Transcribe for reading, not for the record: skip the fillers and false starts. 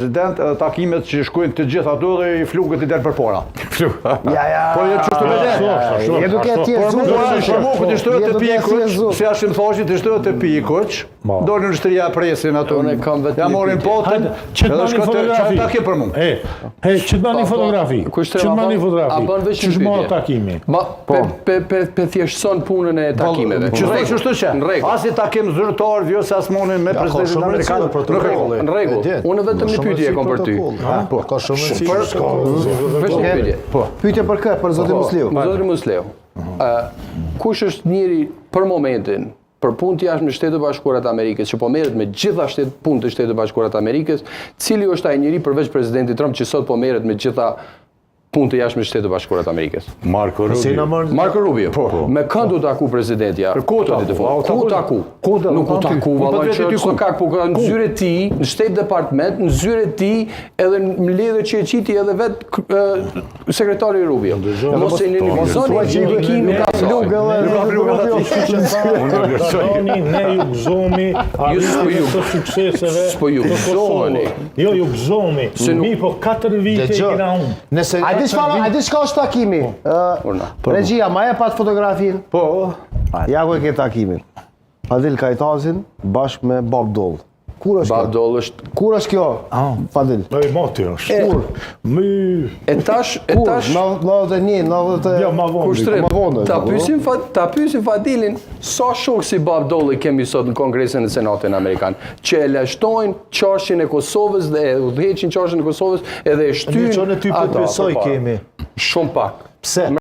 President, takimet që shkojnë të gjitha ato dhe i flugët i delë për para. Po e qështu me dhe? Eduke tjetë Po të shtojë të pikuq, se ashtë më thoshi të shtojë të pikuq, dojnë në shtëria presin ato. Ja morin potën, edhe shkote, që ta ke për mund. Që të bani fotografi, që të bani fotografi, që shmohë takimi. Pe thjeshtëson punën e takimeve. Qështu që? Asi takim zyrtar, vjo se asë monin me presidentin Amerikan. Në rregull. Unë vetëm një pyetje kom për ty. Ka shumë Pyetje për kë? Për Zotin Musleu. Zotin Musleu. Kush është njëri për momentin për punë të jashtme Shtetet e Bashkuara të Amerikës, që po merret me gjitha punë të Shtetet e Bashkuara të Amerikës, cili është ai njeri përveç presidentit Trump që sot po merret me gjitha punë të jashtme Shtetet e Bashkuara të Amerikës? Marco Rubio. Marco Rubio. Me kënd u taku presidentja? Ku taku? Nuk u taku, vallai që s'ka kak, po në zyrë e tij, në State Department, në zyrë e tij, edhe në lidhje që e qiti edhe vet sekretari Rubio. Mos e minimizoni indikimin e Ne ju gëzohemi të sukseseve. Po ju gëzoheni. Jo, ju gëzohemi. Mi po 4 vite i kena unë. A di shka është takimi? Regjia, ma e pat fotografin? Po. Ja ku e ke takimin. Fadil Kajtazin bashkë me Bob Dole. Kur është kjo? Bob Dole është... Kur është kjo, Fadil? E moti është. Kur? E tash... Kur? 91, 90... Jo, ma vonë. Ta pysim Fadilin, sa shok si Bob Dole kemi sot në Kongresin e Senatin Amerikan, që e lashtojnë qarshin e Kosovës dhe e udhëheqin qarshin e Kosovës edhe e shtynë... Një qënë ty për besoj kemi. Shumë pak. Pse?